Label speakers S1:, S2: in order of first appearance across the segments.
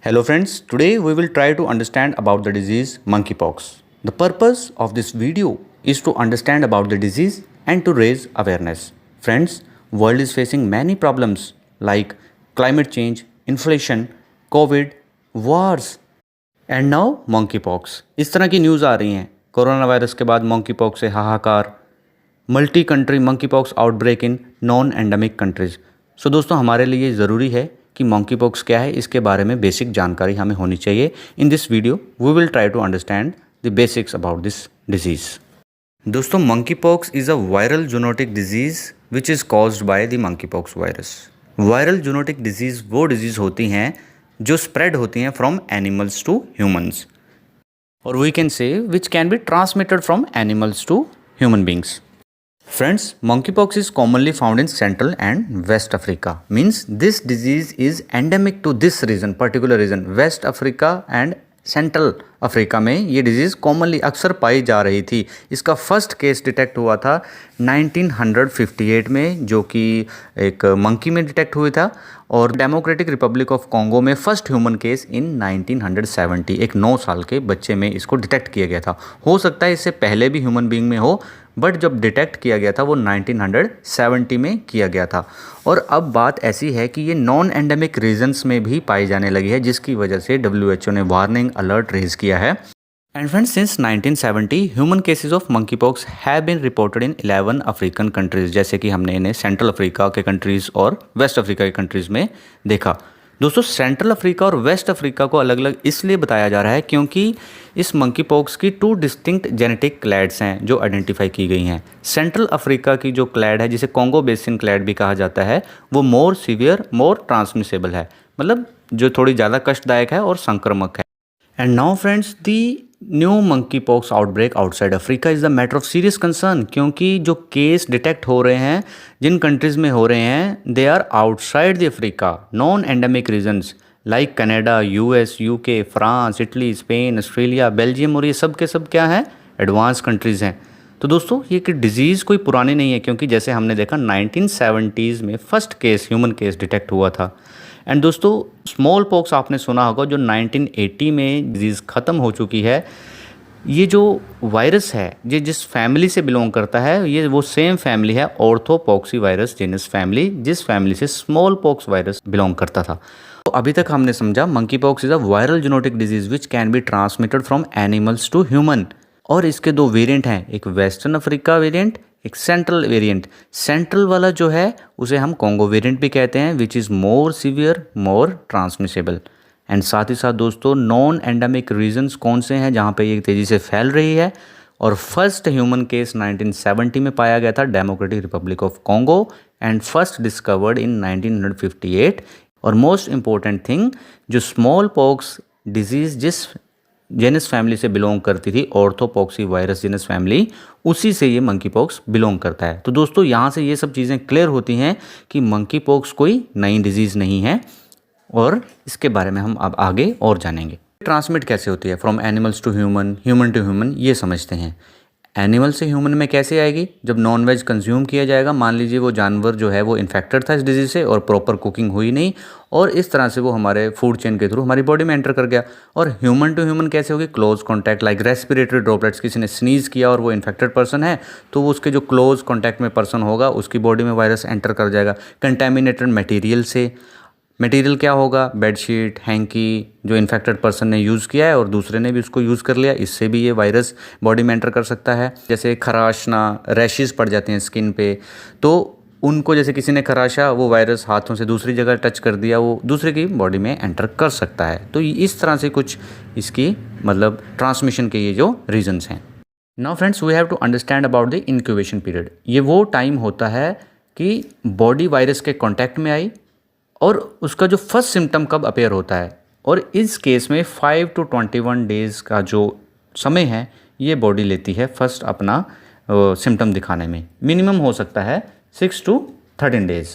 S1: Hello friends, today we will try to understand about the disease monkeypox. The purpose of this video is to understand about the disease and to raise awareness. Friends, world is facing many problems like climate change, inflation, COVID, wars and now monkeypox. इस तरह की news आ रही हैं। Corona virus के बाद monkeypox से हाहाकार, multi country monkeypox outbreak in non endemic countries. So दोस्तों हमारे लिए ज़रूरी है कि monkeypox क्या है, इसके बारे में बेसिक जानकारी हमें होनी चाहिए। In this video we will try to understand the basics about this disease. दोस्तों monkeypox is a viral zoonotic disease which is caused by the monkeypox virus. Viral zoonotic disease वो डिजीज़ होती हैं जो spread होती हैं from animals to humans, और we can say which can be transmitted from animals to human beings. Friends, monkeypox is commonly found in Central and West Africa. Means this disease is endemic to this region, particular region, West Africa and central Africa में ये disease commonly अक्सर पाई जा रही थी। इसका first case detect हुआ था 1958 में, जो कि एक मंकी में डिटेक्ट हुआ था, और डेमोक्रेटिक रिपब्लिक ऑफ कॉन्गो में फर्स्ट ह्यूमन केस इन 1970, एक 9 साल के बच्चे में इसको डिटेक्ट किया गया था। हो सकता है इससे पहले भी ह्यूमन बीइंग में हो, बट जब डिटेक्ट किया गया था वो 1970 में किया गया था। और अब बात ऐसी है कि ये नॉन एंडेमिक रीजन्स में भी पाई जाने लगी है, जिसकी वजह से WHO ने वार्निंग अलर्ट रेज किया है। And friends, since 1970 human cases of monkeypox have been reported in 11 African countries, जैसे कि हमने इन्हें सेंट्रल अफ्रीका के कंट्रीज़ और वेस्ट अफ्रीका के कंट्रीज़ में देखा। दोस्तों, सेंट्रल अफ्रीका और वेस्ट अफ्रीका को अलग अलग इसलिए बताया जा रहा है क्योंकि इस मंकीपॉक्स की 2 डिस्टिंक्ट जेनेटिक क्लैड्स हैं जो आइडेंटिफाई की गई हैं। सेंट्रल अफ्रीका की जो क्लैड है, जिसे कॉन्गो बेसिन क्लैड भी कहा जाता है, वो मोर सीवियर, मोर ट्रांसमिसेबल है, मतलब जो थोड़ी ज़्यादा कष्टदायक है और संक्रामक है। And now friends, the new monkeypox outbreak outside Africa is the matter of serious concern, क्योंकि जो केस डिटेक्ट हो रहे हैं जिन कंट्रीज़ में हो रहे हैं, they are outside the Africa non endemic regions like Canada, US, UK, France, Italy, Spain, Australia, Belgium, और ये सब के सब क्या हैं, एडवांस कंट्रीज़ हैं। तो दोस्तों ये कि डिज़ीज़ कोई पुरानी नहीं है, क्योंकि जैसे हमने देखा 1970s में first case human case detect हुआ था। एंड दोस्तों, स्मॉल पॉक्स आपने सुना होगा, जो 1980 में डिजीज़ ख़त्म हो चुकी है। ये जो वायरस है, ये जिस फैमिली से बिलोंग करता है, ये वो सेम फैमिली है, ऑर्थोपॉक्सी वायरस जीनस फैमिली, जिस फैमिली से स्मॉल पॉक्स वायरस बिलोंग करता था। तो अभी तक हमने समझा monkeypox is a viral genetic disease which can be transmitted from animals to human, और इसके 2 वेरिएंट हैं, एक वेस्टर्न अफ्रीका वेरिएंट, एक सेंट्रल वेरिएंट। सेंट्रल वाला जो है उसे हम कॉन्गो वेरिएंट भी कहते हैं, which is more severe, more transmissible. And साथ ही साथ दोस्तों, नॉन एंडेमिक रीजन्स कौन से हैं जहाँ पे ये तेज़ी से फैल रही है, और फर्स्ट ह्यूमन केस 1970 में पाया गया था, democratic Republic of Congo, and first discovered in 1958। और मोस्ट इम्पॉर्टेंट थिंग, जो स्मॉल पॉक्स डिजीज़ जिस जेनस फैमिली से बिलोंग करती थी, ऑर्थोपॉक्सी वायरस जेनस फैमिली, उसी से ये मंकीपॉक्स बिलोंग करता है। तो दोस्तों यहाँ से ये सब चीज़ें क्लियर होती हैं कि मंकीपॉक्स कोई नई डिजीज़ नहीं है, और इसके बारे में हम अब आगे और जानेंगे। ट्रांसमिट कैसे होती है from animals to human, human to human, ये समझते हैं। एनिमल से ह्यूमन में कैसे आएगी, जब नॉन वेज कंज्यूम किया जाएगा। मान लीजिए वो जानवर जो है वो इन्फेक्टेड था इस डिजीज़ से, और प्रॉपर कुकिंग हुई नहीं, और इस तरह से वो हमारे फूड चेन के थ्रू हमारी बॉडी में एंटर कर गया। और ह्यूमन टू ह्यूमन कैसे होगी, close contact, like respiratory droplets, किसी ने स्नीज़ किया और वो इन्फेक्टेड पर्सन है, तो वो उसके जो क्लोज कॉन्टैक्ट में पर्सन होगा उसकी बॉडी में वायरस एंटर कर जाएगा। कंटेमिनेटेड मटेरियल से, मटेरियल क्या होगा, बेडशीट, हैंकी, जो इन्फेक्टेड पर्सन ने यूज़ किया है और दूसरे ने भी उसको यूज़ कर लिया, इससे भी ये वायरस बॉडी में एंटर कर सकता है। जैसे खराशना, रैशेज़ पड़ जाते हैं स्किन पे, तो उनको जैसे किसी ने खराशा, वो वायरस हाथों से दूसरी जगह टच कर दिया, वो दूसरे की बॉडी में एंटर कर सकता है। तो इस तरह से कुछ इसकी मतलब ट्रांसमिशन के ये जो रीजन्स हैं। Now friends, we have to understand about the incubation period. ये वो टाइम होता है कि बॉडी वायरस के कॉन्टैक्ट में आई, और उसका जो फर्स्ट सिम्टम कब अपेयर होता है, और इस केस में 5 to 21 डेज़ का जो समय है ये बॉडी लेती है फर्स्ट अपना सिम्टम दिखाने में। मिनिमम हो सकता है 6 to 13 डेज़।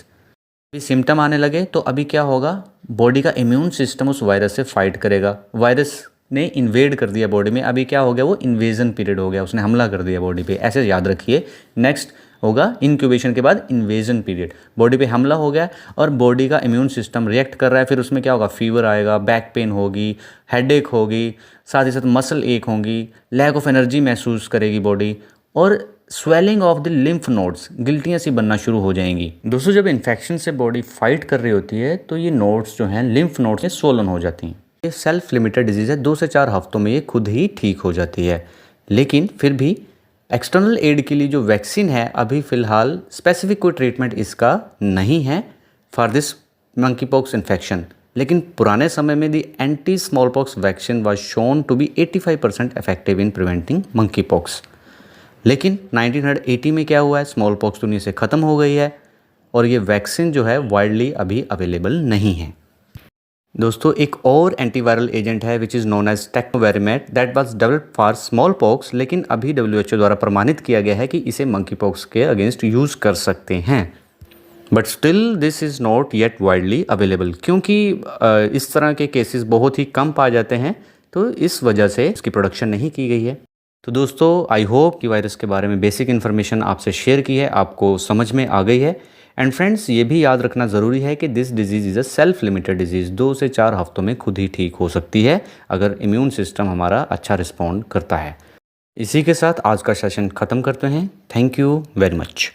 S1: अभी सिम्टम आने लगे तो अभी क्या होगा, बॉडी का इम्यून सिस्टम उस वायरस से फाइट करेगा। वायरस ने इन्वेड कर दिया बॉडी में, अभी क्या हो गया, वो इन्वेजन पीरियड हो गया, उसने हमला कर दिया बॉडी पे, ऐसे याद रखिए। नेक्स्ट, होगा इंक्यूबेशन के बाद इन्वेजन पीरियड। बॉडी पे हमला हो गया और बॉडी का इम्यून सिस्टम रिएक्ट कर रहा है, फिर उसमें क्या होगा, फीवर आएगा, बैक पेन होगी, हेडेक होगी, साथ ही साथ मसल एक होंगी, लैक ऑफ एनर्जी महसूस करेगी बॉडी, और swelling of the lymph nodes, गिल्टियाँ सी बनना शुरू हो जाएंगी। दोस्तों जब इन्फेक्शन से बॉडी फाइट कर रही होती है तो ये नोड्स जो हैं लिम्फ नोड्स से स्वोलन हो जाती हैं। ये सेल्फ लिमिटेड डिजीज़ है, 2 से 4 हफ्तों में ये खुद ही ठीक हो जाती है। लेकिन फिर भी एक्सटर्नल एड के लिए जो वैक्सीन है अभी फ़िलहाल स्पेसिफिक कोई ट्रीटमेंट इसका नहीं है for this monkeypox infection. लेकिन पुराने समय में the anti smallpox vaccine was shown to be 85% effective in preventing monkeypox. लेकिन 1980 में क्या हुआ है, स्मॉल पॉक्स दुनिया से ख़त्म हो गई है और ये वैक्सीन जो है वाइडली अभी अवेलेबल नहीं है। दोस्तों एक और एंटीवायरल एजेंट है which is known as tecovirimat that was developed for smallpox, लेकिन अभी WHO द्वारा प्रमाणित किया गया है कि इसे मंकी पॉक्स के अगेंस्ट यूज़ कर सकते हैं। But still this is not yet widely available, क्योंकि इस तरह के केसेस बहुत ही कम पाए जाते हैं, तो इस वजह से इसकी प्रोडक्शन नहीं की गई है। तो दोस्तों आई होप कि वायरस के बारे में बेसिक इन्फॉर्मेशन आपसे शेयर की है, आपको समझ में आ गई है। एंड फ्रेंड्स ये भी याद रखना ज़रूरी है कि this disease is a self limited disease, 2 से 4 हफ्तों में खुद ही ठीक हो सकती है अगर इम्यून सिस्टम हमारा अच्छा रिस्पॉन्ड करता है। इसी के साथ आज का सेशन ख़त्म करते हैं। Thank you very much.